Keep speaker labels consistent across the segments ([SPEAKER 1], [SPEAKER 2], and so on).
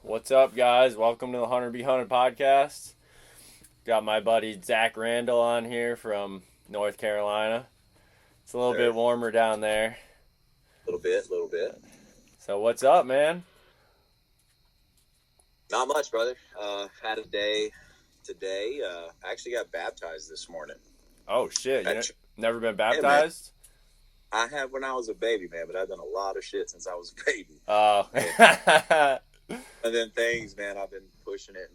[SPEAKER 1] What's up, guys? Welcome to the Hunter Be Hunted podcast. Got my buddy Zach Randall on here from North Carolina. It's a little bit warmer down there.
[SPEAKER 2] A little bit.
[SPEAKER 1] So what's up, man?
[SPEAKER 2] Not much, brother. Had a day today. I actually got baptized this morning.
[SPEAKER 1] Oh, shit. You never been baptized?
[SPEAKER 2] I have when I was a baby, man, but I've done a lot of shit since I was a baby.
[SPEAKER 1] Oh.
[SPEAKER 2] And then things, man, I've been pushing it.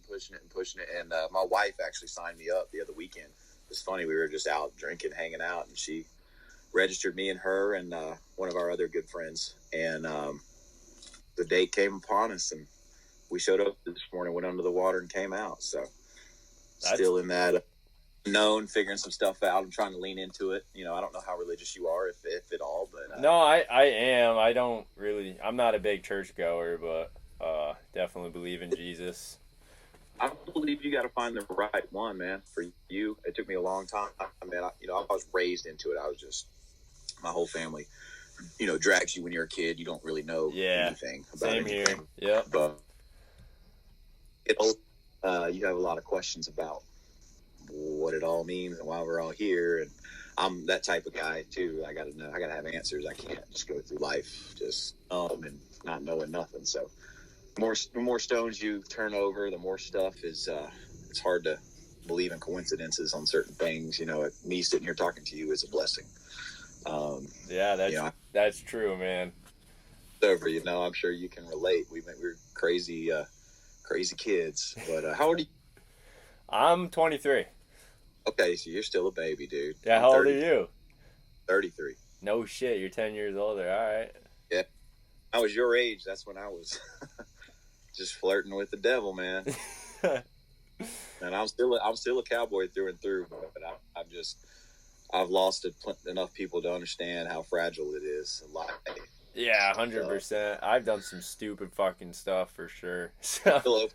[SPEAKER 2] And my wife actually signed me up the other weekend. It's funny. We were just out drinking, hanging out, and she registered me and her and one of our other good friends. And the date came upon us, and we showed up this morning, went under the water, and came out. So still in that known, figuring some stuff out. I'm trying to lean into it. You know, I don't know how religious you are, if at all. But
[SPEAKER 1] no, I am. I'm not a big church goer, but definitely believe in Jesus.
[SPEAKER 2] I believe you got to find the right one, man. For you, it took me a long time. I was raised into it. I was just, my whole family, drags you when you're a kid. You don't really know anything about
[SPEAKER 1] same
[SPEAKER 2] anything.
[SPEAKER 1] Here. Yeah.
[SPEAKER 2] But you have a lot of questions about what it all means and why we're all here. And I'm that type of guy too. I gotta know. I gotta have answers. I can't just go through life just and not knowing nothing. So the more stones you turn over, the more stuff is. It's hard to believe in coincidences on certain things. Me sitting here talking to you is a blessing.
[SPEAKER 1] That's true, man.
[SPEAKER 2] Over, I'm sure you can relate. We're crazy kids. But how old are you?
[SPEAKER 1] I'm 23.
[SPEAKER 2] Okay, so you're still a baby, dude.
[SPEAKER 1] Yeah, how old are you?
[SPEAKER 2] 33.
[SPEAKER 1] No shit, you're 10 years older. All right.
[SPEAKER 2] Yeah. I was your age. That's when I was just flirting with the devil, man. And I'm still a cowboy through and through, but I've lost enough people to understand how fragile it is. Life.
[SPEAKER 1] Yeah, 100%. I've done some stupid fucking stuff for sure. So.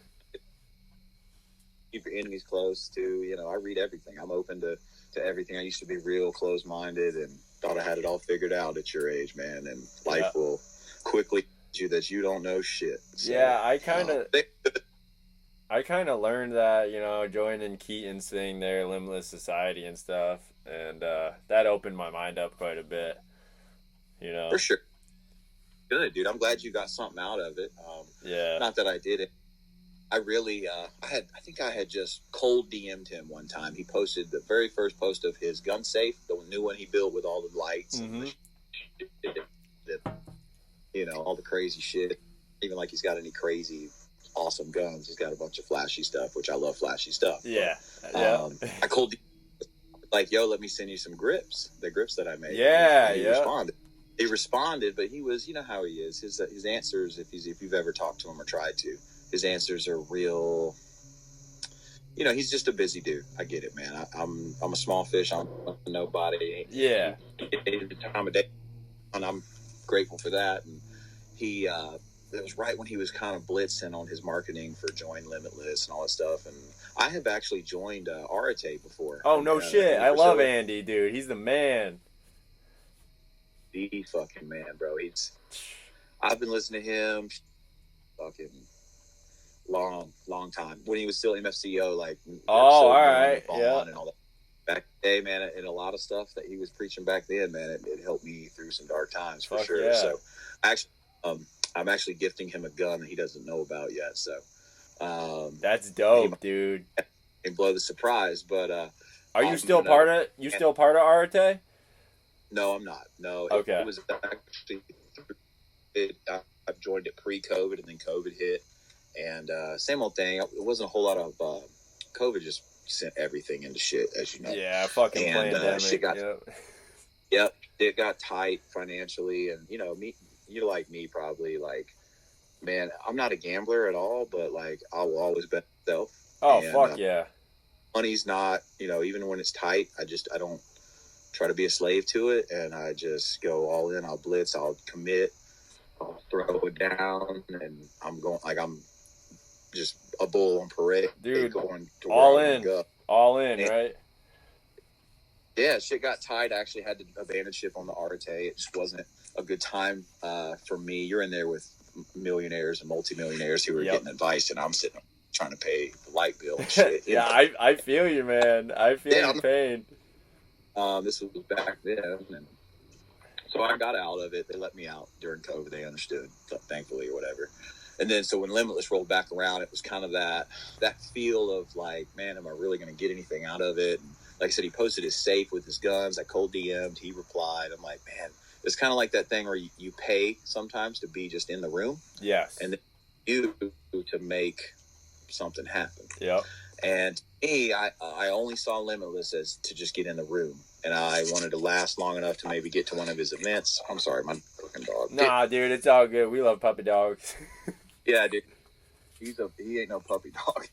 [SPEAKER 2] Keep your enemies close too. I read everything. I'm open to everything. I used to be real closed-minded and thought I had it all figured out at your age, man. And life will quickly teach you that you don't know shit. So,
[SPEAKER 1] yeah, I kind of learned that, joining Keaton's thing there, Limitless Society and stuff, and that opened my mind up quite a bit.
[SPEAKER 2] For sure. Good, dude. I'm glad you got something out of it. Not that I did it. I really, I think I had just cold DM'd him one time. He posted the very first post of his gun safe, the new one he built with all the lights and all the crazy shit. Even like he's got any crazy, awesome guns. He's got a bunch of flashy stuff, which I love flashy stuff.
[SPEAKER 1] Yeah.
[SPEAKER 2] But, I cold like, yo, let me send you some grips, the grips that I made.
[SPEAKER 1] Yeah,
[SPEAKER 2] and he responded, but he was, how he is. His answers, if you've ever talked to him or tried to, his answers are real. He's just a busy dude. I get it, man. I'm a small fish. I'm a nobody.
[SPEAKER 1] Yeah.
[SPEAKER 2] Time of day, and I'm grateful for that. And he, it was right when he was kind of blitzing on his marketing for Join Limitless and all that stuff. And I have actually joined Arate before.
[SPEAKER 1] Oh, no shit. I love Andy, dude. He's the man.
[SPEAKER 2] The fucking man, bro. I've been listening to him fucking long time when he was still MFCO, like
[SPEAKER 1] all right, yeah,
[SPEAKER 2] and all that back then, man. And a lot of stuff that he was preaching back then, man, it helped me through some dark times for sure.
[SPEAKER 1] Yeah.
[SPEAKER 2] So actually, I'm actually gifting him a gun that he doesn't know about yet. So
[SPEAKER 1] that's dope, dude.
[SPEAKER 2] And blow the surprise, but
[SPEAKER 1] are you still part of? You still part of Arate?
[SPEAKER 2] No, I'm not. No,
[SPEAKER 1] okay.
[SPEAKER 2] It was actually I've joined it pre-COVID, and then COVID hit. And same old thing. It wasn't a whole lot of COVID. Just sent everything into shit, as you know.
[SPEAKER 1] Yeah, fucking pandemic.
[SPEAKER 2] Shit yep, it got tight financially, and me, you're like me probably. Like, man, I'm not a gambler at all, but like I will always bet myself.
[SPEAKER 1] Oh, fuck yeah.
[SPEAKER 2] Money's not, even when it's tight. I don't try to be a slave to it, and I just go all in. I'll blitz. I'll commit. I'll throw it down, and I'm going like I'm just a bull on parade,
[SPEAKER 1] dude.
[SPEAKER 2] Going to
[SPEAKER 1] all in, right?
[SPEAKER 2] Yeah, shit got tight. I actually had to abandon ship on the Arate. It just wasn't a good time for me. You're in there with millionaires and multimillionaires who were
[SPEAKER 1] Yep.
[SPEAKER 2] getting advice, and I'm sitting trying to pay the light bill and shit.
[SPEAKER 1] Yeah, I feel you, man. I feel your pain.
[SPEAKER 2] This was back then, and so I got out of it. They let me out during COVID. They understood, thankfully, or whatever. And then, so when Limitless rolled back around, it was kind of that feel of like, man, am I really going to get anything out of it? And like I said, he posted his safe with his guns. I cold DM'd. He replied. I'm like, man, it's kind of like that thing where you pay sometimes to be just in the room.
[SPEAKER 1] Yes.
[SPEAKER 2] And then you to make something happen.
[SPEAKER 1] Yep.
[SPEAKER 2] And to me, I only saw Limitless as to just get in the room. And I wanted to last long enough to maybe get to one of his events. I'm sorry, my fucking dog.
[SPEAKER 1] Nah, dude, it's all good. We love puppy dogs.
[SPEAKER 2] Yeah, dude. He ain't no puppy dog.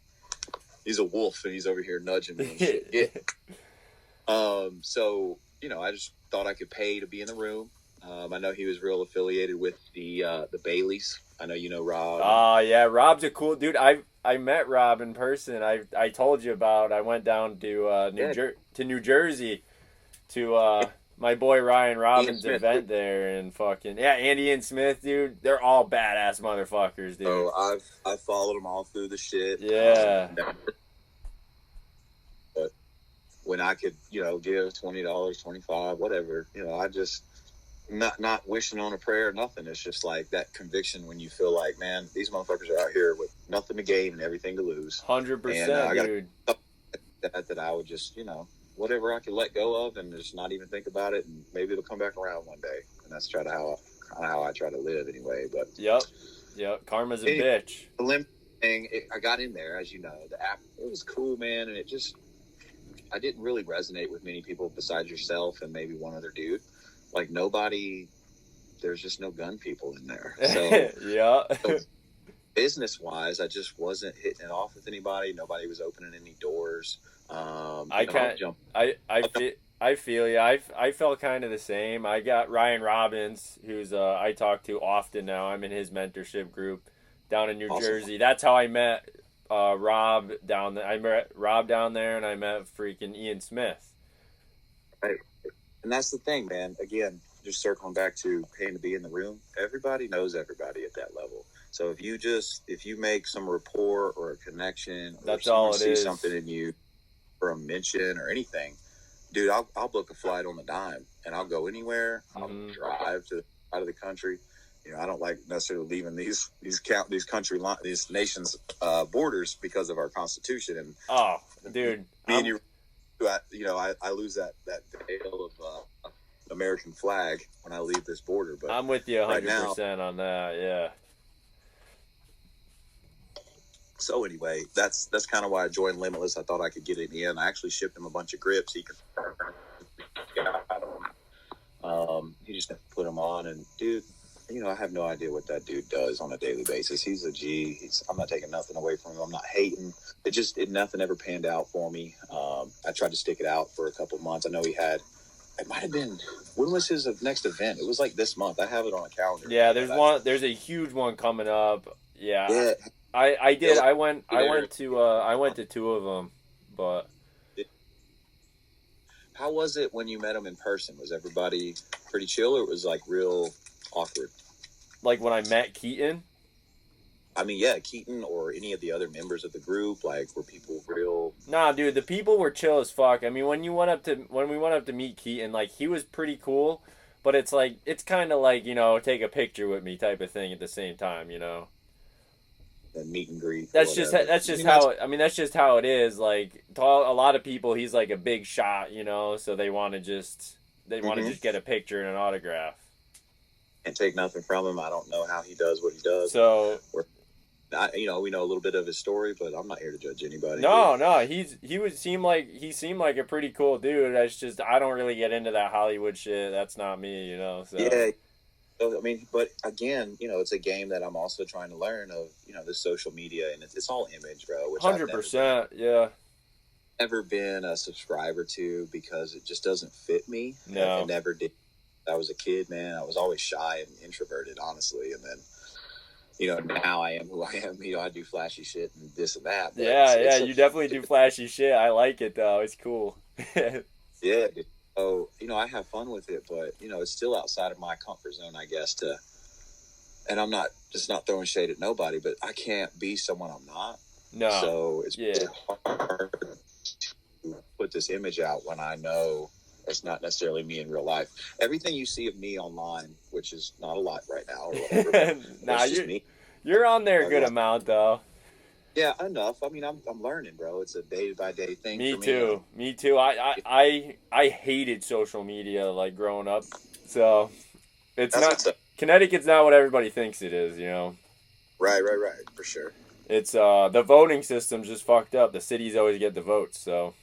[SPEAKER 2] He's a wolf, and he's over here nudging me and shit. Yeah. So, I just thought I could pay to be in the room. I know he was real affiliated with the Baileys. I know you know Rob.
[SPEAKER 1] Oh, yeah. Rob's a cool dude. I met Rob in person. I told you about. I went down to New Jersey to my boy Ryan Robbins' event there, and fucking Andy and Smith, dude. They're all badass motherfuckers, dude.
[SPEAKER 2] Oh, I've followed them all through the shit.
[SPEAKER 1] Yeah.
[SPEAKER 2] But when I could, give $20, $25, whatever, I just not wishing on a prayer or nothing. It's just like that conviction when you feel like, man, these motherfuckers are out here with nothing to gain and everything to lose.
[SPEAKER 1] 100%, dude.
[SPEAKER 2] That I would just, whatever I could let go of and just not even think about it, and maybe it'll come back around one day. And that's how I try to live anyway. But
[SPEAKER 1] yep, karma's a bitch.
[SPEAKER 2] The limp thing, I got in there, as you know. The app, it was cool, man, and I didn't really resonate with many people besides yourself and maybe one other dude. Like nobody, there's just no gun people in there. So
[SPEAKER 1] yeah.
[SPEAKER 2] So business-wise, I just wasn't hitting it off with anybody. Nobody was opening any doors. I
[SPEAKER 1] feel you. I felt kind of the same. I got Ryan Robbins, who's I talk to often now. I'm in his mentorship group down in New Jersey. That's how I met Rob down there. I met Rob down there, and I met freaking Ian Smith.
[SPEAKER 2] Right. And that's the thing, man. Again, just circling back to paying to be in the room. Everybody knows everybody at that level. So if you make some rapport or a connection, or
[SPEAKER 1] that's all it
[SPEAKER 2] sees
[SPEAKER 1] is.
[SPEAKER 2] Something in you, or a mention or anything, dude, I'll book a flight on the dime and I'll go anywhere. I'll drive out of the country. I don't like necessarily leaving these nations borders because of our Constitution. And
[SPEAKER 1] dude,
[SPEAKER 2] me and you, I lose that veil of American flag when I leave this border. But
[SPEAKER 1] I'm with you 100% on that. Yeah.
[SPEAKER 2] So anyway, that's kind of why I joined Limitless. I thought I could get it in. I actually shipped him a bunch of grips. He could. He just put them on, and dude, I have no idea what that dude does on a daily basis. He's a G. I'm not taking nothing away from him. I'm not hating. Nothing ever panned out for me. I tried to stick it out for a couple months. I know he had. It might have been. When was his next event? It was like this month. I have it on a calendar.
[SPEAKER 1] Yeah, there's a huge one coming up. Yeah. I did. I went to two of them, but.
[SPEAKER 2] How was it when you met him in person? Was everybody pretty chill, or it was like real awkward?
[SPEAKER 1] Like when I met Keaton?
[SPEAKER 2] I mean, yeah, Keaton or any of the other members of the group, like, were people real?
[SPEAKER 1] Nah, dude, the people were chill as fuck. I mean, when we went up to meet Keaton, like, he was pretty cool, but it's like, it's kind of like, take a picture with me type of thing at the same time,
[SPEAKER 2] And meet and greet.
[SPEAKER 1] That's just how it is. Like, to a lot of people, he's like a big shot, so they want to just get a picture and an autograph.
[SPEAKER 2] And take nothing from him. I don't know how he does what he does.
[SPEAKER 1] So,
[SPEAKER 2] we know a little bit of his story, but I'm not here to judge anybody.
[SPEAKER 1] No, he seemed like a pretty cool dude. That's just, I don't really get into that Hollywood shit. That's not me, So.
[SPEAKER 2] Yeah. I mean, but again, it's a game that I'm also trying to learn of, this social media, and it's all image, bro.
[SPEAKER 1] 100%, yeah.
[SPEAKER 2] Never been a subscriber to, because it just doesn't fit me.
[SPEAKER 1] No.
[SPEAKER 2] It never did. I was a kid, man. I was always shy and introverted, honestly. And then, now I am who I am. I do flashy shit and this and that.
[SPEAKER 1] But you definitely do flashy shit. I like it, though. It's cool.
[SPEAKER 2] Yeah. So, I have fun with it, but, it's still outside of my comfort zone, I guess, to and I'm not just not throwing shade at nobody, but I can't be someone I'm not.
[SPEAKER 1] No.
[SPEAKER 2] So it's really hard to put this image out when I know it's not necessarily me in real life. Everything you see of me online, which is not a lot right now or whatever, but
[SPEAKER 1] Nah,
[SPEAKER 2] it's just me.
[SPEAKER 1] You're on there a good amount though.
[SPEAKER 2] Yeah, enough. I mean, I'm learning, bro. It's a day by day thing
[SPEAKER 1] Me
[SPEAKER 2] for me.
[SPEAKER 1] too. Me too. I hated social media like growing up. So it's not Connecticut's not what everybody thinks it is, you know.
[SPEAKER 2] Right, for sure.
[SPEAKER 1] It's the voting system's just fucked up. The cities always get the votes, so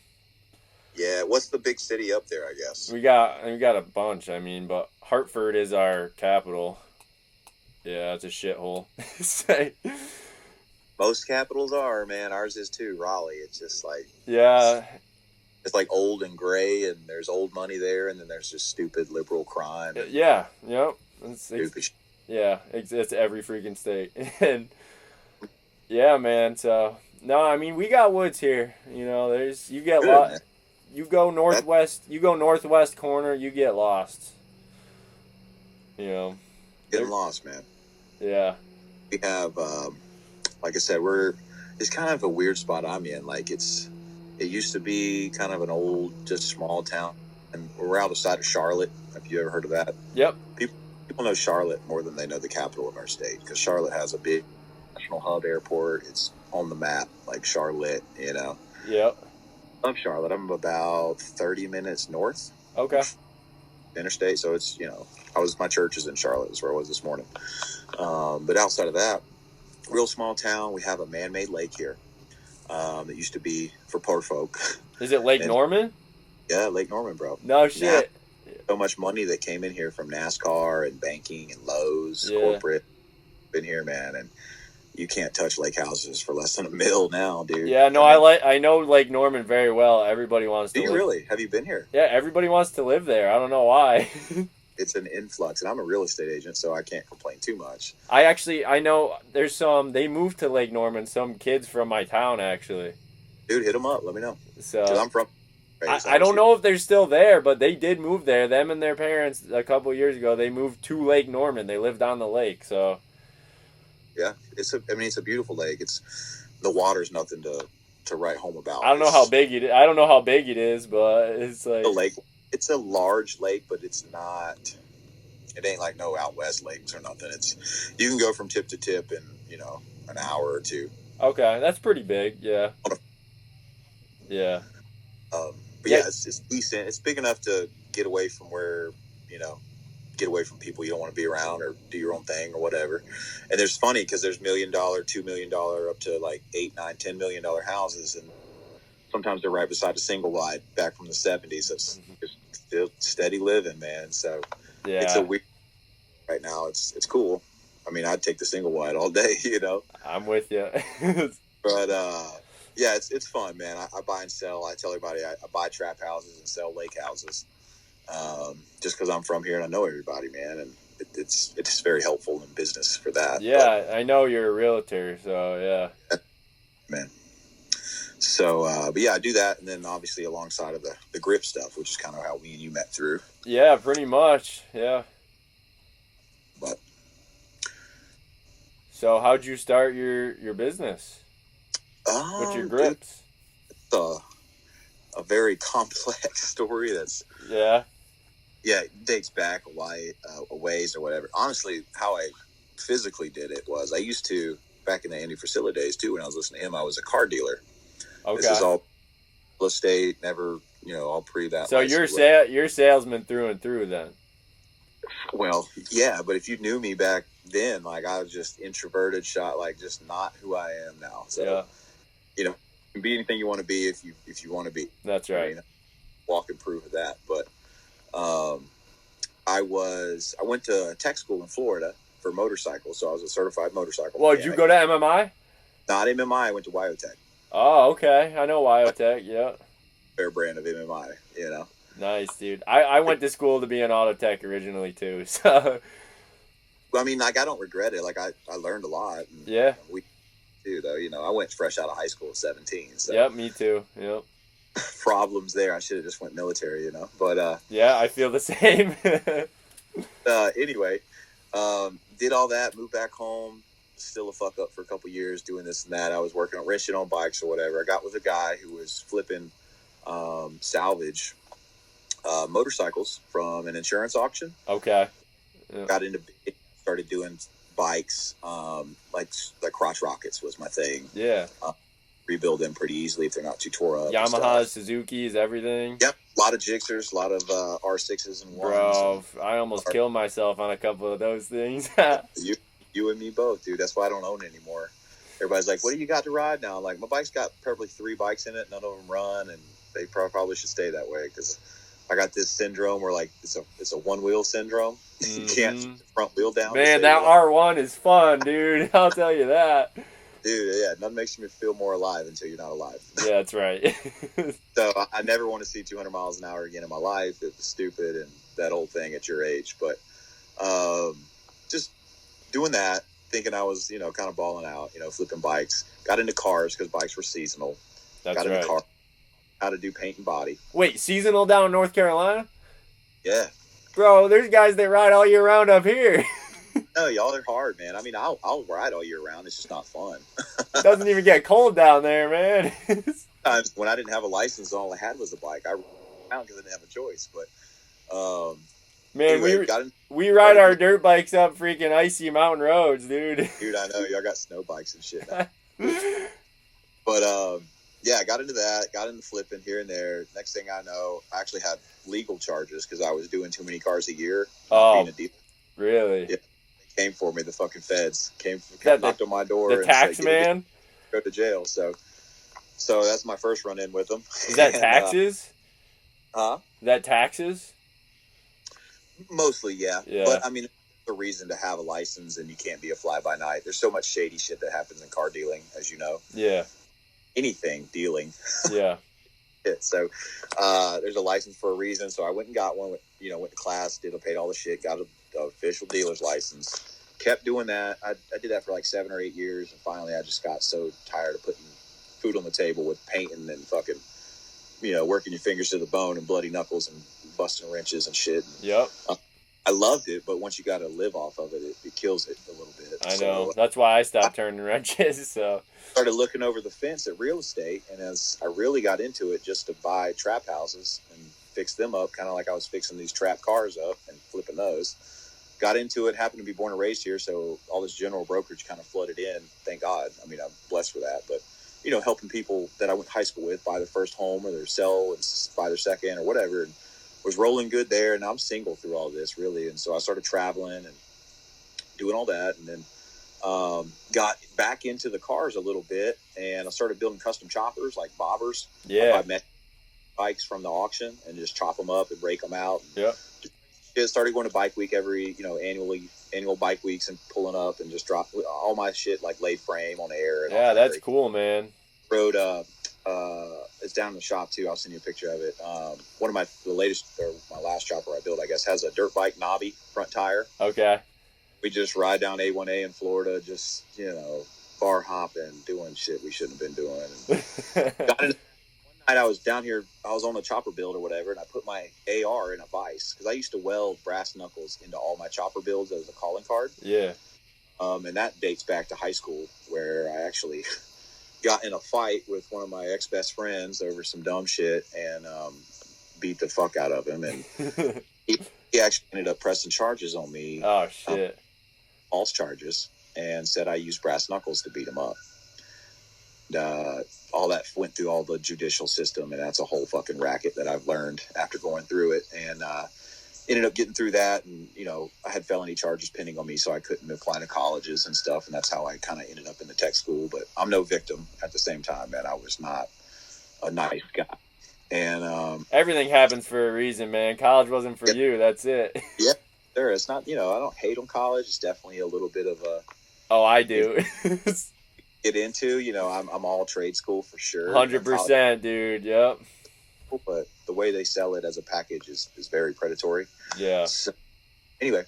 [SPEAKER 2] yeah. What's the big city up there? I guess
[SPEAKER 1] we got a bunch. I mean, but Hartford is our capital. Yeah, it's a shithole. Say.
[SPEAKER 2] Most capitals are, man. Ours is too. Raleigh. It's just like it's like old and gray, and there's old money there, and then there's just stupid liberal crime.
[SPEAKER 1] Yeah. Yep. It's every freaking state. And yeah, man. So no, I mean we got woods here. You know, you get lost. You go northwest corner, you get lost. You know,
[SPEAKER 2] getting lost, man.
[SPEAKER 1] Yeah.
[SPEAKER 2] We have, like I said, it's kind of a weird spot I'm in. Like it used to be kind of an old, just small town, and we're outside of Charlotte. Have you ever heard of that?
[SPEAKER 1] Yep.
[SPEAKER 2] People know Charlotte more than they know the capital of our state, because Charlotte has a big national hub airport. It's on the map, like Charlotte, you know.
[SPEAKER 1] Yep.
[SPEAKER 2] Love Charlotte. I'm about 30 minutes north.
[SPEAKER 1] Okay.
[SPEAKER 2] Interstate, so it's, you know, my church is in Charlotte. Is where I was this morning. But outside of that, real small town. We have a man-made lake here that used to be for poor folk.
[SPEAKER 1] Is it Lake Norman?
[SPEAKER 2] Yeah, Lake Norman, bro.
[SPEAKER 1] No shit.
[SPEAKER 2] So much money that came in here from NASCAR and banking and Lowe's, corporate. Been here, man, and you can't touch lake houses for less than $1 million now, dude.
[SPEAKER 1] Yeah, no, I know Lake Norman very well. Everybody wants to live.
[SPEAKER 2] Do you really? Have you been here?
[SPEAKER 1] Yeah, everybody wants to live there. I don't know why.
[SPEAKER 2] It's an influx, and I'm a real estate agent, so I can't complain too much.
[SPEAKER 1] I know there's they moved to Lake Norman, some kids from my town, actually.
[SPEAKER 2] Dude, hit them up. Let me know.
[SPEAKER 1] So,
[SPEAKER 2] 'cause I'm from...
[SPEAKER 1] I don't know if they're still there, but they did move there. Them and their parents, a couple of years ago, they moved to Lake Norman. They lived on the lake, so...
[SPEAKER 2] Yeah, it's a beautiful lake. The water's nothing to write home about.
[SPEAKER 1] I don't know how big it is. I don't know how big it is, but it's like...
[SPEAKER 2] The lake... It's a large lake, but it's not. It ain't like no out west lakes or nothing. You can go from tip to tip in, you know, an hour or two.
[SPEAKER 1] Okay, that's pretty big. Yeah. Yeah.
[SPEAKER 2] But yeah, it's decent. It's big enough to get away from get away from people you don't want to be around, or do your own thing or whatever. And there's funny because there's $1 million, $2 million, up to like $8, $9, $10 million houses, and sometimes they're right beside a single wide back from the 70s. It's still steady living, man. So it's a weird right now. It's cool. I mean, I'd take the single wide all day, you know.
[SPEAKER 1] I'm with you.
[SPEAKER 2] But yeah, it's fun, man. I buy and sell. I tell everybody I buy trap houses and sell lake houses, just because I'm from here and I know everybody, man. And it's very helpful in business for that.
[SPEAKER 1] Yeah, I know you're a realtor, so yeah.
[SPEAKER 2] Man. So, but yeah, I do that, and then obviously alongside of the grip stuff, which is kind of how we and you met through.
[SPEAKER 1] Yeah, pretty much, yeah.
[SPEAKER 2] But
[SPEAKER 1] so, how'd you start your business with your grips?
[SPEAKER 2] It's a very complex story.
[SPEAKER 1] Yeah,
[SPEAKER 2] it dates back a ways or whatever. Honestly, how I physically did it was I used to, back in the Andy Frisilla days too, when I was listening to him, I was a car dealer.
[SPEAKER 1] Okay.
[SPEAKER 2] This is all real estate, never, all pre that.
[SPEAKER 1] So you're salesman through and through then.
[SPEAKER 2] Well, yeah, but if you knew me back then, like I was just introverted, like just not who I am now. So, you can be anything you want to be if you want to be.
[SPEAKER 1] That's right.
[SPEAKER 2] Walk and prove of that. But I went to tech school in Florida for motorcycles, so I was a certified motorcycle
[SPEAKER 1] Well,
[SPEAKER 2] mechanic.
[SPEAKER 1] did you go to MMI?
[SPEAKER 2] Not MMI. I went to Wyotech.
[SPEAKER 1] Oh, okay. I know Wyotech, yeah.
[SPEAKER 2] Fair brand of MMI,
[SPEAKER 1] Nice, dude. I went to school to be an auto tech originally, too, so...
[SPEAKER 2] Well, I mean, like, I don't regret it. Like, I learned a lot. And,
[SPEAKER 1] yeah.
[SPEAKER 2] We do, though. I went fresh out of high school at 17, so...
[SPEAKER 1] Yep, me too, yep.
[SPEAKER 2] Problems there. I should have just went military, But,
[SPEAKER 1] yeah, I feel the same.
[SPEAKER 2] Anyway, did all that, moved back home, still a fuck up for a couple years doing this and that. I was working on wrenching on bikes or whatever. I got with a guy who was flipping salvage motorcycles from an insurance auction.
[SPEAKER 1] Okay.
[SPEAKER 2] Yeah. Got into started doing bikes, like crotch rockets was my thing.
[SPEAKER 1] Yeah.
[SPEAKER 2] Rebuild them pretty easily if they're not too tore up.
[SPEAKER 1] Yamaha, Suzuki's, everything.
[SPEAKER 2] Yep, a lot of Gixxers, a lot of R6s and 1s.
[SPEAKER 1] Bro, I almost killed myself on a couple of those things.
[SPEAKER 2] you and me both, dude. That's why I don't own it anymore. Everybody's like, what do you got to ride now? I'm like, my bike's got probably 3 bikes in it. None of them run, and they probably should stay that way because I got this syndrome where, like, it's a one-wheel syndrome. You can't put the front wheel down.
[SPEAKER 1] Man, that R1 is fun, dude. I'll tell you that.
[SPEAKER 2] Dude, yeah, nothing makes you feel more alive until you're not alive.
[SPEAKER 1] Yeah, that's right.
[SPEAKER 2] So I never want to see 200 miles an hour again in my life. It was stupid and that old thing at your age. But just doing that, thinking I was, kind of balling out, flipping bikes. Got into cars because bikes were seasonal.
[SPEAKER 1] Got into cars.
[SPEAKER 2] How to do paint and body.
[SPEAKER 1] Wait, seasonal down in North Carolina?
[SPEAKER 2] Yeah.
[SPEAKER 1] Bro, there's guys that ride all year round up here.
[SPEAKER 2] No, y'all are hard, man. I mean, I'll ride all year round. It's just not fun.
[SPEAKER 1] It doesn't even get cold down there, man.
[SPEAKER 2] When I didn't have a license, all I had was a bike. I because I didn't have a choice. But
[SPEAKER 1] man,
[SPEAKER 2] anyway,
[SPEAKER 1] we ride our dirt bikes up freaking icy mountain roads, dude.
[SPEAKER 2] Dude, I know y'all got snow bikes and shit now. But yeah, I got into that. Got into flipping here and there. Next thing I know, I actually had legal charges because I was doing too many cars a year.
[SPEAKER 1] Oh, really?
[SPEAKER 2] Yeah. Came for me. The fucking feds knocked on my door.
[SPEAKER 1] The tax man?
[SPEAKER 2] Go to jail. So that's my first run in with them.
[SPEAKER 1] Is that taxes?
[SPEAKER 2] Huh?
[SPEAKER 1] Is that taxes?
[SPEAKER 2] Mostly, yeah. But I mean, the reason to have a license and you can't be a fly by night. There's so much shady shit that happens in car dealing, as you know.
[SPEAKER 1] Yeah. Anything
[SPEAKER 2] dealing.
[SPEAKER 1] Yeah.
[SPEAKER 2] So there's a license for a reason. So I went and got one. Went to class, paid all the shit, got a official dealer's license. Kept doing that. I did that for like 7 or 8 years, and finally I just got so tired of putting food on the table with painting and fucking, working your fingers to the bone and bloody knuckles and busting wrenches and shit.
[SPEAKER 1] Yep.
[SPEAKER 2] I loved it, but once you got to live off of it, it kills it a little bit.
[SPEAKER 1] I know. That's why I stopped turning wrenches. So
[SPEAKER 2] started looking over the fence at real estate, and as I really got into it, just to buy trap houses and fix them up, kind of like I was fixing these trap cars up and flipping those. Got into it, happened to be born and raised here, so all this general brokerage kind of flooded in. Thank God. I mean, I'm blessed for that. But, helping people that I went to high school with buy their first home or their sell and buy their second or whatever, and was rolling good there. And I'm single through all this, really. And so I started traveling and doing all that, and then got back into the cars a little bit, and I started building custom choppers like bobbers.
[SPEAKER 1] Yeah.
[SPEAKER 2] I met bikes from the auction and just chop them up and break them out.
[SPEAKER 1] Yeah.
[SPEAKER 2] Started going to bike week every, annual bike weeks and pulling up and just drop all my shit, like laid frame on air. And
[SPEAKER 1] yeah, that's cool, man.
[SPEAKER 2] Rode, it's down in the shop too. I'll send you a picture of it. One of my last chopper I built, I guess, has a dirt bike knobby front tire.
[SPEAKER 1] Okay.
[SPEAKER 2] We just ride down A1A in Florida, just, bar hopping, doing shit we shouldn't have been doing. And got into night I was down here, I was on a chopper build or whatever, and I put my AR in a vise because I used to weld brass knuckles into all my chopper builds as a calling card.
[SPEAKER 1] Yeah.
[SPEAKER 2] And that dates back to high school where I actually got in a fight with one of my ex-best friends over some dumb shit and beat the fuck out of him. And he actually ended up pressing charges on me.
[SPEAKER 1] Oh, shit.
[SPEAKER 2] False charges, and said I used brass knuckles to beat him up. All that went through all the judicial system, and that's a whole fucking racket that I've learned after going through it, and ended up getting through that. And I had felony charges pending on me, so I couldn't apply to colleges and stuff, and that's how I kind of ended up in the tech school. But I'm no victim at the same time, man. I was not a nice guy, and
[SPEAKER 1] everything happens for a reason, man. College wasn't for you. That's it.
[SPEAKER 2] Yeah, there. It's not. I don't hate on college. It's definitely a little bit of a.
[SPEAKER 1] Oh, I do.
[SPEAKER 2] Get into, I'm all trade school for sure.
[SPEAKER 1] 100%, dude. Yep.
[SPEAKER 2] But the way they sell it as a package is very predatory.
[SPEAKER 1] Yeah.
[SPEAKER 2] So, anyway,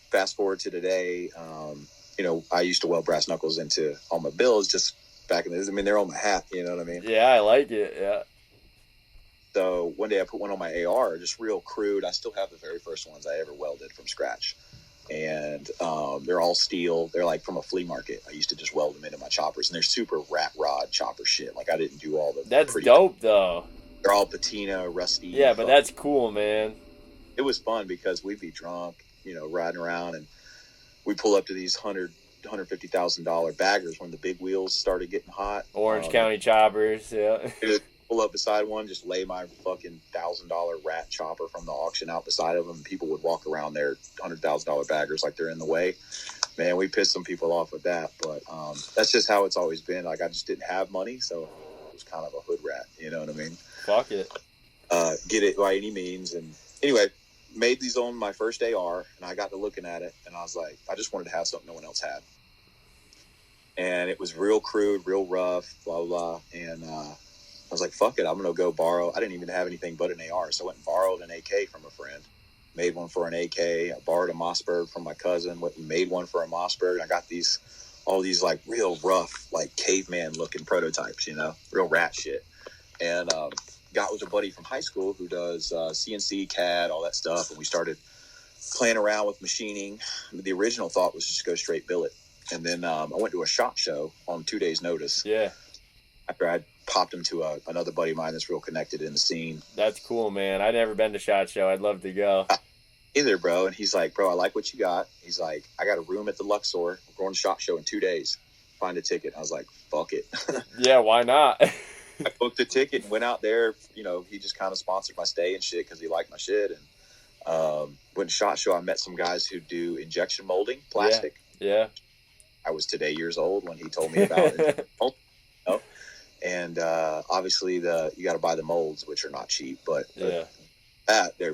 [SPEAKER 2] fast forward to today. I used to weld brass knuckles into all my bills just back in the days. I mean, they're on my hat. You know what I mean?
[SPEAKER 1] Yeah, I like it. Yeah.
[SPEAKER 2] So one day I put one on my AR, just real crude. I still have the very first ones I ever welded from scratch. and they're all steel. They're like from a flea market. I used to just weld them into my choppers, and they're super rat rod chopper shit. Like I didn't do all the
[SPEAKER 1] That's dope though.
[SPEAKER 2] They're all patina, rusty.
[SPEAKER 1] Yeah, but that's cool, man.
[SPEAKER 2] It was fun because we'd be drunk, riding around, and we pull up to these $150,000 baggers when the big wheels started getting hot.
[SPEAKER 1] Orange County choppers, yeah.
[SPEAKER 2] Pull up beside one, just lay my fucking $1,000 rat chopper from the auction out beside of them. And people would walk around their $100,000 baggers like they're in the way. Man, we pissed some people off with that, but that's just how it's always been. Like I just didn't have money, so it was kind of a hood rat. You know what I mean?
[SPEAKER 1] Fuck it.
[SPEAKER 2] Get it by any means. And anyway, made these on my first AR, and I got to looking at it, and I was like, I just wanted to have something no one else had. And it was real crude, real rough, blah, blah, blah. And I was like, fuck it, I'm going to go borrow. I didn't even have anything but an AR, so I went and borrowed an AK from a friend. Made one for an AK. I borrowed a Mossberg from my cousin, went and made one for a Mossberg. And I got all these like real rough, like caveman looking prototypes, real rat shit. And got with a buddy from high school who does CNC, CAD, all that stuff. And we started playing around with machining. The original thought was just go straight billet. And then I went to a SHOT Show on 2 days' notice.
[SPEAKER 1] Yeah.
[SPEAKER 2] After I popped him to another buddy of mine that's real connected in the scene.
[SPEAKER 1] That's cool, man. I've never been to SHOT Show. I'd love to go.
[SPEAKER 2] Either, bro. And he's like, bro, I like what you got. He's like, I got a room at the Luxor. We're going to SHOT Show in 2 days. Find a ticket. I was like, fuck it.
[SPEAKER 1] Yeah, why not?
[SPEAKER 2] I booked a ticket and went out there. He just kind of sponsored my stay and shit because he liked my shit. And went to SHOT Show. I met some guys who do injection molding, plastic.
[SPEAKER 1] Yeah. I
[SPEAKER 2] was today years old when he told me about it. And obviously you got to buy the molds, which are not cheap, but they're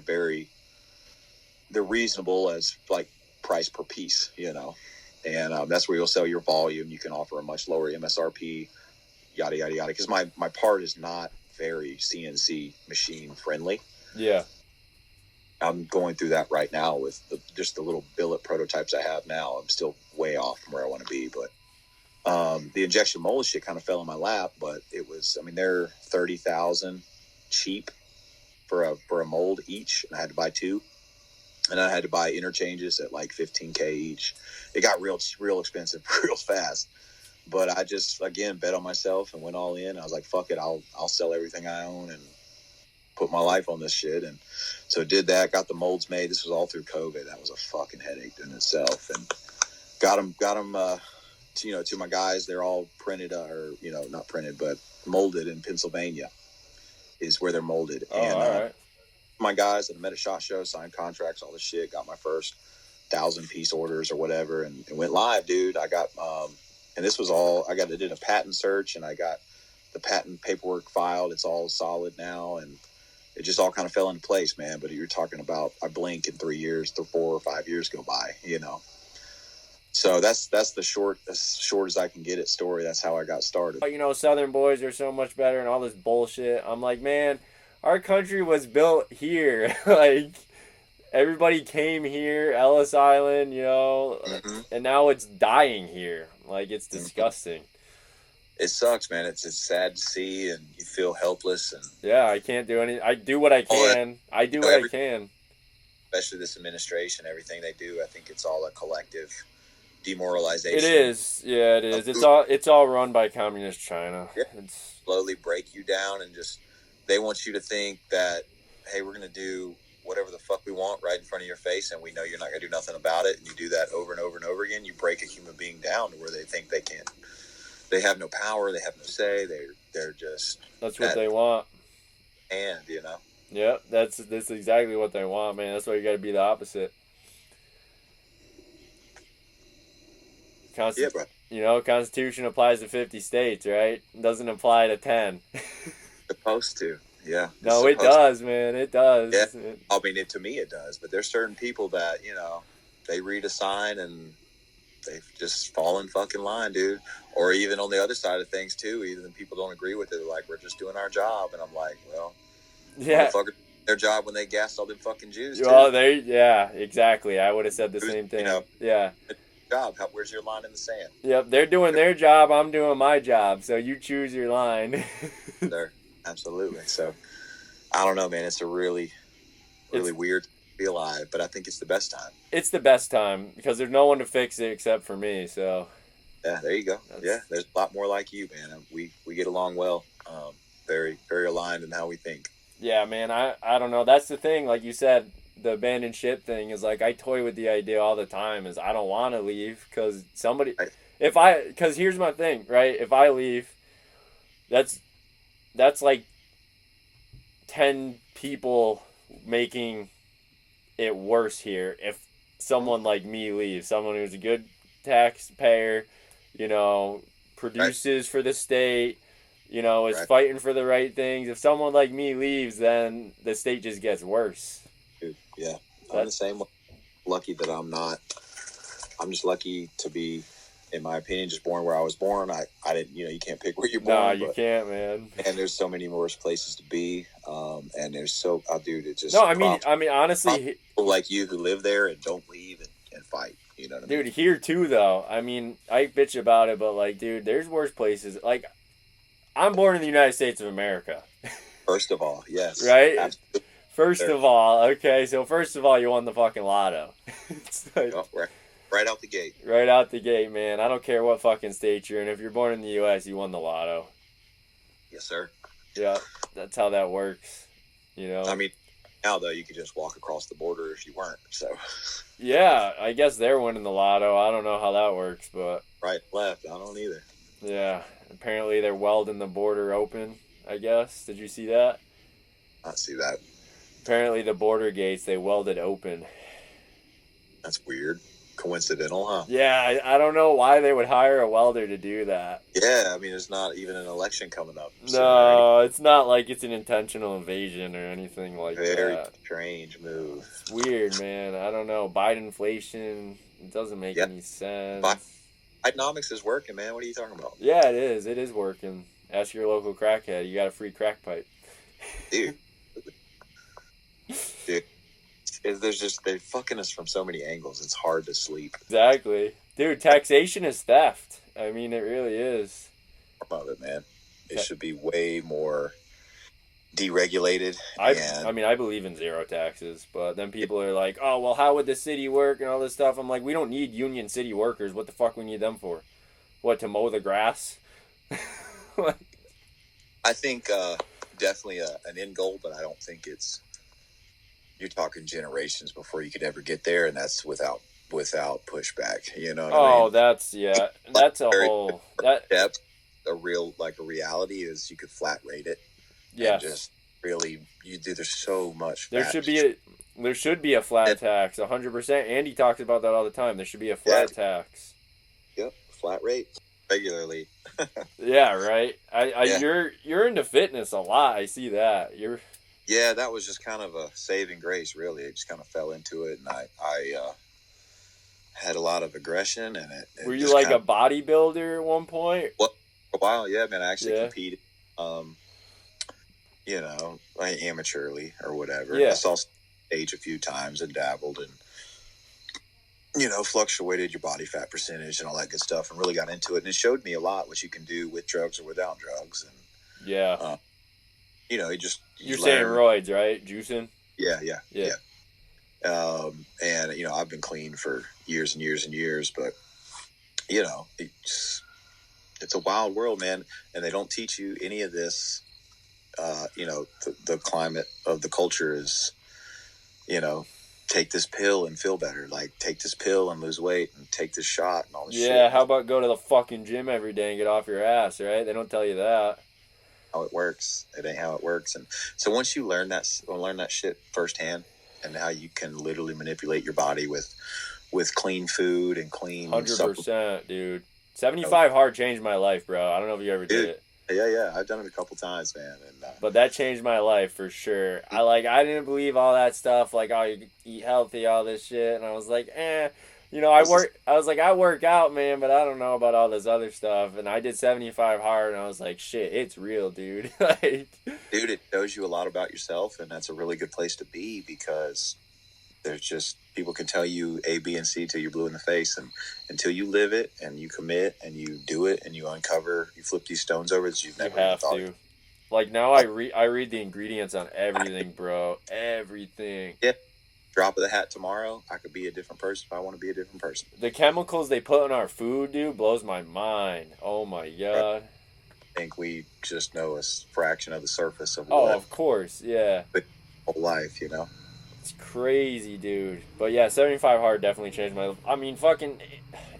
[SPEAKER 2] reasonable as like price per piece, and that's where you'll sell your volume. You can offer a much lower MSRP, yada, yada, yada. Because my part is not very CNC machine friendly.
[SPEAKER 1] Yeah.
[SPEAKER 2] I'm going through that right now with just the little billet prototypes I have now. I'm still way off from where I want to be, but the injection mold shit kind of fell in my lap. But it was, they're $30,000 cheap for a mold each, and I had to buy 2, and I had to buy interchanges at like $15K each. It got real expensive real fast. But I just again bet on myself and went all in. I was like, fuck it, I'll sell everything I own and put my life on this shit. And so did that, got the molds made. This was all through COVID. That was a fucking headache in itself. And got them to my guys. They're all printed not printed, but molded in Pennsylvania is where they're molded.
[SPEAKER 1] Oh,
[SPEAKER 2] and
[SPEAKER 1] all right.
[SPEAKER 2] My guys that I met at SHOT Show, signed contracts, all this shit, got my first 1,000-piece orders or whatever, and went live, dude. I got and this was all I did a patent search, and I got the patent paperwork filed. It's all solid now, and it just all kind of fell into place, man. But you're talking about, I blink in 3 years, 4 or 5 years go by, So that's the short as I can get it story. That's how I got started.
[SPEAKER 1] Southern boys are so much better and all this bullshit. I'm like, man, our country was built here. Like, everybody came here, Ellis Island, and now it's dying here. Like, it's disgusting.
[SPEAKER 2] It sucks, man. It's sad to see, and you feel helpless. And
[SPEAKER 1] yeah, I can't do anything. I do what I can. I can.
[SPEAKER 2] Especially this administration, everything they do, I think it's all a collective demoralization.
[SPEAKER 1] It is. Yeah, it is. It's all run by communist China.
[SPEAKER 2] Yeah.
[SPEAKER 1] It's
[SPEAKER 2] slowly break you down, and just they want you to think that, hey, we're going to do whatever the fuck we want right in front of your face, and we know you're not going to do nothing about it. And you do that over and over and over again. You break a human being down to where they think they can't. They have no power. They have no say. They're just.
[SPEAKER 1] That's what they want.
[SPEAKER 2] And
[SPEAKER 1] Yep, that's exactly what they want, man. That's why you got to be the opposite.
[SPEAKER 2] Yeah, bro.
[SPEAKER 1] Constitution applies to 50 states, right? It doesn't apply to 10.
[SPEAKER 2] Supposed to, yeah.
[SPEAKER 1] No, it does, man. It does.
[SPEAKER 2] Yeah. To me it does. But there's certain people that, they read a sign and they just fall in fucking line, dude. Or even on the other side of things, too. Even people don't agree with it. They're like, we're just doing our job. And I'm like, well,
[SPEAKER 1] yeah.
[SPEAKER 2] Their job when they gassed all them fucking Jews, too.
[SPEAKER 1] Well, yeah, exactly. I would have said the same thing. Yeah.
[SPEAKER 2] Job. Where's your line in the sand?
[SPEAKER 1] Yep, they're doing their job. I'm doing my job. So you choose your line.
[SPEAKER 2] Absolutely. So I don't know, man. It's a really weird. be alive, but I think it's the best time.
[SPEAKER 1] It's the best time because there's no one to fix it except for me. So
[SPEAKER 2] yeah, there you go. Yeah, there's a lot more like you, man. We get along well. Very very aligned in how we think.
[SPEAKER 1] Yeah, man. I don't know. That's the thing. Like you said, the abandoned ship thing is like I toy with the idea all the time. Is I don't want to leave because somebody. Because here's my thing, right? If I leave, that's like 10 people making it worse here if someone like me leaves. Someone who's a good taxpayer, produces for the state, is fighting for the right things. If someone like me leaves, then the state just gets worse.
[SPEAKER 2] Dude, yeah. I'm the same. Lucky that I'm not. I'm just lucky to be, in my opinion, just born where I was born. I didn't, you can't pick where you're born.
[SPEAKER 1] No, you can't, man.
[SPEAKER 2] And there's so many worse places to be. And there's dude, it just.
[SPEAKER 1] No, I mean, honestly,
[SPEAKER 2] people like you who live there and don't leave and fight. You know what I mean?
[SPEAKER 1] Dude, here too, though. I mean, I bitch about it, but like, dude, there's worse places. Like, I'm born in the United States of America.
[SPEAKER 2] First of all, yes.
[SPEAKER 1] Right?
[SPEAKER 2] Absolutely.
[SPEAKER 1] First of all, okay, so first of all, you won the fucking lotto. It's like,
[SPEAKER 2] right out the gate.
[SPEAKER 1] Right out the gate, man. I don't care what fucking state you're in. If you're born in the U.S., you won the lotto.
[SPEAKER 2] Yes, sir.
[SPEAKER 1] Yeah, that's how that works.
[SPEAKER 2] I mean, now, though, you could just walk across the border if you weren't, so.
[SPEAKER 1] Yeah, I guess they're winning the lotto. I don't know how that works, but.
[SPEAKER 2] Right, left, I don't either.
[SPEAKER 1] Yeah, apparently they're welding the border open, I guess. Did you see that?
[SPEAKER 2] I see that.
[SPEAKER 1] Apparently the border gates, they welded open.
[SPEAKER 2] That's weird. Coincidental, huh?
[SPEAKER 1] Yeah, I don't know why they would hire a welder to do that.
[SPEAKER 2] Yeah, I mean, there's not even an election coming up.
[SPEAKER 1] No, it's not like it's an intentional invasion or anything like that.
[SPEAKER 2] Very strange move.
[SPEAKER 1] It's weird, man. I don't know. Bidenflation, it doesn't make any sense.
[SPEAKER 2] Bidenomics is working, man. What are you talking about?
[SPEAKER 1] Yeah, it is. It is working. Ask your local crackhead. You got a free crack pipe.
[SPEAKER 2] Dude. They're fucking us from so many angles. It's hard to sleep.
[SPEAKER 1] Exactly. Dude, taxation is theft. I mean, it really is.
[SPEAKER 2] About it, man. It should be way more deregulated.
[SPEAKER 1] I believe in zero taxes, but then people are like, oh, well, how would the city work and all this stuff? I'm like, we don't need union city workers. What the fuck we need them for? What, to mow the grass?
[SPEAKER 2] I think definitely an end goal, but I don't think it's... You're talking generations before you could ever get there, and that's without pushback. You know what I mean?
[SPEAKER 1] That's a whole
[SPEAKER 2] depth. A reality is you could flat rate it.
[SPEAKER 1] Yeah.
[SPEAKER 2] Just really, there's so much.
[SPEAKER 1] There should be a flat tax, 100%. Andy talks about that all the time. There should be a flat tax.
[SPEAKER 2] Yep, flat rate regularly.
[SPEAKER 1] Yeah, right. You're into fitness a lot. I see that.
[SPEAKER 2] Yeah, that was just kind of a saving grace, really. I just kind of fell into it, and I had a lot of aggression, and it
[SPEAKER 1] were you like a bodybuilder at one point?
[SPEAKER 2] Well, for a while, yeah, man. I actually competed, like amateurly or whatever.
[SPEAKER 1] Yeah.
[SPEAKER 2] I saw stage a few times and dabbled and, fluctuated your body fat percentage and all that good stuff, and really got into it. And it showed me a lot what you can do with drugs or without drugs. And
[SPEAKER 1] you're saying roids, right? Juicing?
[SPEAKER 2] Yeah. And I've been clean for years and years and years, but it's a wild world, man. And they don't teach you any of this. The climate of the culture is, take this pill and feel better. Like, take this pill and lose weight, and take this shot and all this shit.
[SPEAKER 1] Yeah, how about go to the fucking gym every day and get off your ass, right? They don't tell you that.
[SPEAKER 2] How it works. It ain't how it works. And so once you learn that shit firsthand, and how you can literally manipulate your body with clean food and clean
[SPEAKER 1] 100%, dude. 75 hard changed my life, bro. I don't know if you ever did it.
[SPEAKER 2] Yeah. I've done it a couple times, man.
[SPEAKER 1] But that changed my life for sure. I didn't believe all that stuff, like, oh, you eat healthy, all this shit, and I was like, I work out, man, but I don't know about all this other stuff. And I did 75 hard, and I was like, shit, it's real, dude.
[SPEAKER 2] Dude, it shows you a lot about yourself, and that's a really good place to be, because there's just, people can tell you A, B, and C till you're blue in the face, and until you live it and you commit and you do it and you flip these stones over that you've never
[SPEAKER 1] have
[SPEAKER 2] thought
[SPEAKER 1] to. Like, now I read the ingredients on everything, bro. Everything.
[SPEAKER 2] Yeah. drop of the hat tomorrow, I could be a different person if I want to be a different person.
[SPEAKER 1] The chemicals they put in our food, dude, blows my mind. Oh my god.
[SPEAKER 2] I think we just know a fraction of the surface of
[SPEAKER 1] what. Oh, of course, yeah.
[SPEAKER 2] But whole life,
[SPEAKER 1] It's crazy, dude. But yeah, 75 hard definitely changed my life. I mean, fucking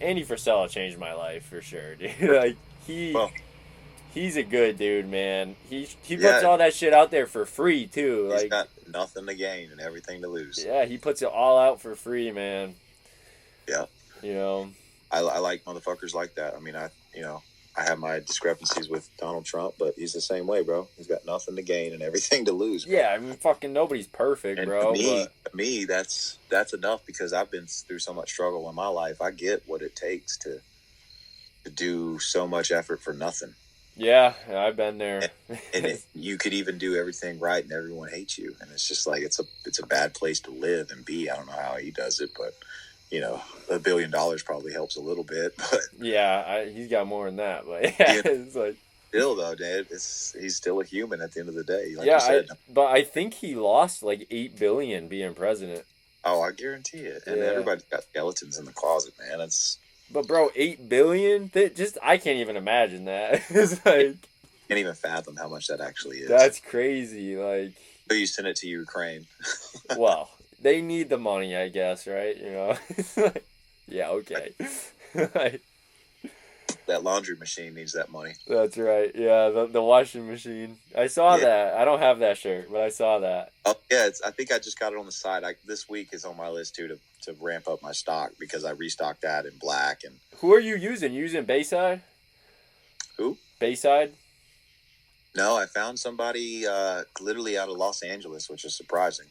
[SPEAKER 1] Andy Frisella changed my life for sure, dude. Like he's a good dude, man. He puts all that shit out there for free too.
[SPEAKER 2] He's got nothing to gain and everything to lose.
[SPEAKER 1] Yeah, he puts it all out for free, man.
[SPEAKER 2] Yeah. I like motherfuckers like that. I mean, I have my discrepancies with Donald Trump, but he's the same way, bro. He's got nothing to gain and everything to lose. Bro.
[SPEAKER 1] Yeah, I mean, fucking nobody's perfect,
[SPEAKER 2] and
[SPEAKER 1] bro.
[SPEAKER 2] To me, that's enough because I've been through so much struggle in my life. I get what it takes to do so much effort for nothing.
[SPEAKER 1] Yeah, I've been there.
[SPEAKER 2] And you could even do everything right, and everyone hates you, and it's just like it's a bad place to live and be. I don't know how he does it, but. $1 billion probably helps a little bit, but
[SPEAKER 1] yeah, he's got more than that. But yeah, it's like
[SPEAKER 2] still though, Dad, he's still a human at the end of the day. Like
[SPEAKER 1] yeah,
[SPEAKER 2] you said.
[SPEAKER 1] But I think he lost like $8 billion being president.
[SPEAKER 2] Oh, I guarantee it. And everybody's got skeletons in the closet, man.
[SPEAKER 1] But bro, $8 billion? I can't even imagine that. It's like
[SPEAKER 2] can't even fathom how much that actually is.
[SPEAKER 1] That's crazy. Like
[SPEAKER 2] so you send it to Ukraine.
[SPEAKER 1] Well. They need the money, I guess, right? Yeah, okay.
[SPEAKER 2] That laundry machine needs that money.
[SPEAKER 1] That's right. Yeah, the washing machine. I saw that. I don't have that shirt, but I saw that.
[SPEAKER 2] Oh yeah, I think I just got it on the side. This week is on my list too to ramp up my stock because I restocked that in black. And
[SPEAKER 1] who are you using? You using Bayside?
[SPEAKER 2] Who?
[SPEAKER 1] Bayside?
[SPEAKER 2] No, I found somebody literally out of Los Angeles, which is surprising.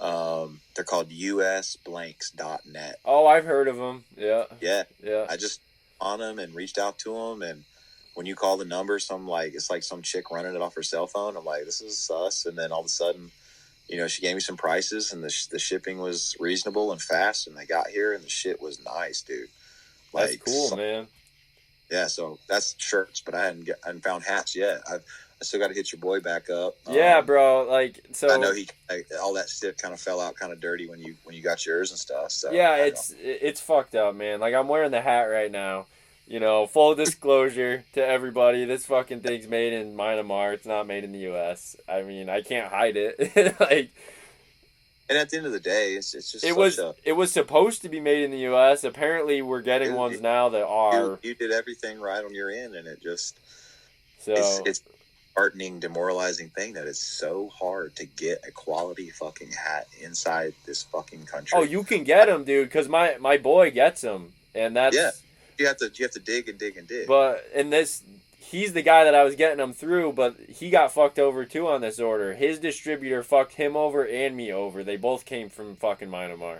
[SPEAKER 2] They're called usblanks.net.
[SPEAKER 1] Oh, I've heard of them. Yeah.
[SPEAKER 2] I just on them and reached out to them, and when you call the number, it's like some chick running it off her cell phone. I'm like, this is us, and then all of a sudden, she gave me some prices, and the shipping was reasonable and fast, and they got here, and the shit was nice, dude.
[SPEAKER 1] That's cool, man.
[SPEAKER 2] Yeah, so that's shirts, but I hadn't found hats yet. I still got to hit your boy back up.
[SPEAKER 1] Yeah, bro. Like, so
[SPEAKER 2] I know all that shit kind of fell out kind of dirty when you got yours and stuff. So
[SPEAKER 1] yeah, it's fucked up, man. Like I'm wearing the hat right now. Full disclosure to everybody, this fucking thing's made in Myanmar. It's not made in the U.S. I mean, I can't hide it. Like,
[SPEAKER 2] and at the end of the day, it's just
[SPEAKER 1] it was supposed to be made in the U.S. Apparently, we're getting ones now that are.
[SPEAKER 2] You did everything right on your end, and it just
[SPEAKER 1] so
[SPEAKER 2] it's heartening, demoralizing thing that it's so hard to get a quality fucking hat inside this fucking country.
[SPEAKER 1] Oh, you can get them, dude, because my boy gets them, and that's
[SPEAKER 2] you have to dig and dig and dig.
[SPEAKER 1] But he's the guy that I was getting them through, but he got fucked over too on this order. His distributor fucked him over and me over. They both came from fucking Myanmar.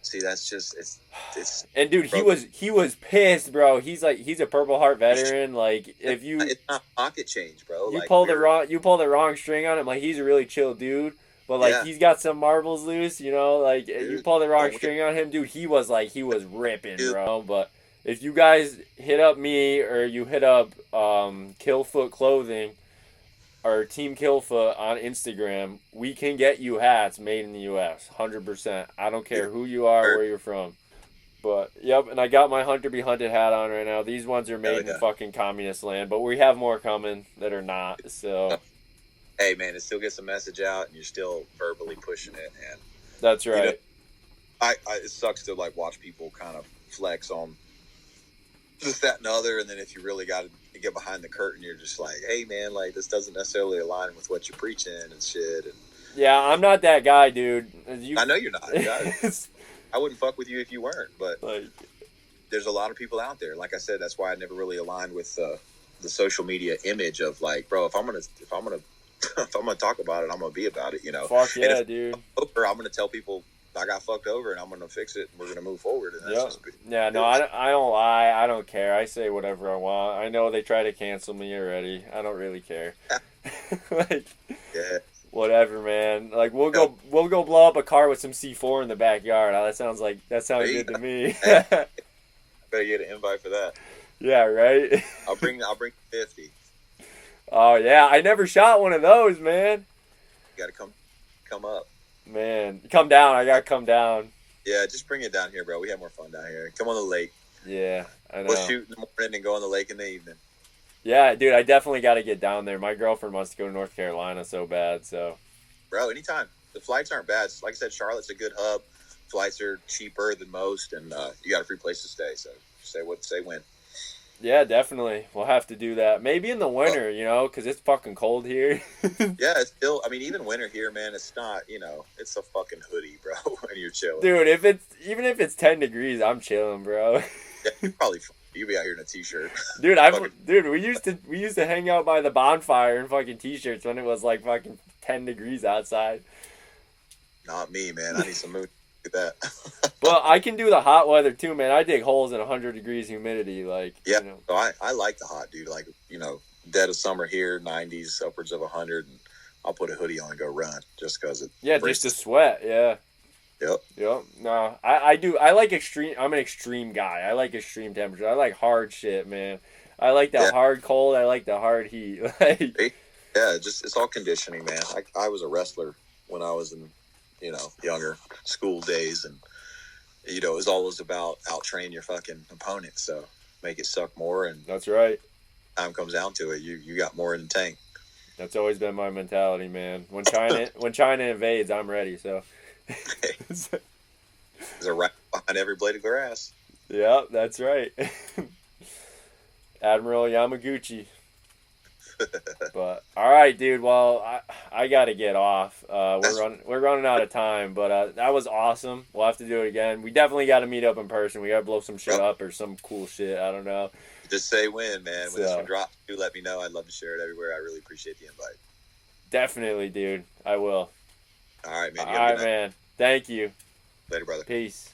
[SPEAKER 2] See, that's just it's.
[SPEAKER 1] And dude, he was pissed, bro. He's a Purple Heart veteran. Like if
[SPEAKER 2] it's not pocket change, bro.
[SPEAKER 1] You pull the wrong string on him. Like he's a really chill dude, but like he's got some marbles loose. Like dude, you pull the wrong string on him, dude. He was ripping, dude. Bro. But if you guys hit up me or you hit up Killfoot Clothing or Team Killfoot on Instagram, we can get you hats made in the U.S. 100%. I don't care who you are, where you're from. But, yep, and I got my Hunter Be Hunted hat on right now. These ones are made in fucking communist land, but we have more coming that are not, so.
[SPEAKER 2] Hey, man, it still gets the message out, and you're still verbally pushing it, and.
[SPEAKER 1] That's right.
[SPEAKER 2] It sucks to, watch people kind of flex on this, that, and the other, and then if you really got to get behind the curtain, you're just like, hey man, this doesn't necessarily align with what you're preaching and shit. And
[SPEAKER 1] yeah, I'm not that guy, dude.
[SPEAKER 2] I know you're not. I wouldn't fuck with you if you weren't, but there's a lot of people out there. Like I said, that's why I never really aligned with the social media image of bro, if I'm gonna talk about it, I'm gonna be about it,
[SPEAKER 1] Fuck yeah, dude.
[SPEAKER 2] I'm gonna tell people I got fucked over and I'm gonna fix it and we're gonna move forward. And that's
[SPEAKER 1] I don't lie. I don't care. I say whatever I want. I know they try to cancel me already. I don't really care. Whatever, man. We'll go blow up a car with some C4 in the backyard. That sounds good to me.
[SPEAKER 2] Better get an invite for that.
[SPEAKER 1] Yeah, right.
[SPEAKER 2] I'll bring 50.
[SPEAKER 1] Oh yeah, I never shot one of those, man.
[SPEAKER 2] You gotta come up.
[SPEAKER 1] Man, come down. I got to come down.
[SPEAKER 2] Yeah, just bring it down here, bro. We have more fun down here. Come on the lake.
[SPEAKER 1] Yeah, I know.
[SPEAKER 2] We'll shoot in the morning and go on the lake in the evening.
[SPEAKER 1] Yeah, dude, I definitely got to get down there. My girlfriend wants to go to North Carolina so bad, so.
[SPEAKER 2] Bro, anytime. The flights aren't bad. Like I said, Charlotte's a good hub. Flights are cheaper than most, and you got a free place to stay. So say when.
[SPEAKER 1] Yeah, definitely. We'll have to do that. Maybe in the winter, because it's fucking cold here.
[SPEAKER 2] Yeah, it's still. I mean, even winter here, man. It's not. It's a fucking hoodie, bro. When you're chilling,
[SPEAKER 1] dude. Even if it's 10 degrees, I'm chilling, bro.
[SPEAKER 2] Yeah, you're probably you'd be out here in a t-shirt.
[SPEAKER 1] Dude, we used to hang out by the bonfire in fucking t-shirts when it was like fucking 10 degrees outside.
[SPEAKER 2] Not me, man. I need some moon. Look at that.
[SPEAKER 1] Well, I can do the hot weather too, man. I dig holes in 100 degrees humidity, like.
[SPEAKER 2] Yeah, so I like the hot, dude. Like, dead of summer here, 90s, upwards of 100, and I'll put a hoodie on and go run just because it.
[SPEAKER 1] Yeah, just to sweat. Yeah.
[SPEAKER 2] Yep.
[SPEAKER 1] No, I do. I like extreme. I'm an extreme guy. I like extreme temperature. I like hard shit, man. I like the hard cold. I like the hard heat.
[SPEAKER 2] Yeah, it's all conditioning, man. I was a wrestler when I was in, younger school days, and it was always about out-train your fucking opponent, so make it suck more, and
[SPEAKER 1] that's right.
[SPEAKER 2] Time comes down to it, you got more in the tank.
[SPEAKER 1] That's always been my mentality, man. When China invades, I'm ready. So
[SPEAKER 2] there's a rat behind every blade of grass.
[SPEAKER 1] Yeah, that's right. Admiral Yamaguchi. But all right, dude. Well, I got to get off. We're running out of time, but that was awesome. We'll have to do it again. We definitely got to meet up in person. We got to blow some shit up or some cool shit. I don't know.
[SPEAKER 2] Just say when, man. When this one drops, do let me know. I'd love to share it everywhere. I really appreciate the invite.
[SPEAKER 1] Definitely, dude. I will.
[SPEAKER 2] All right, man.
[SPEAKER 1] All right, man. Thank you.
[SPEAKER 2] Later, brother.
[SPEAKER 1] Peace.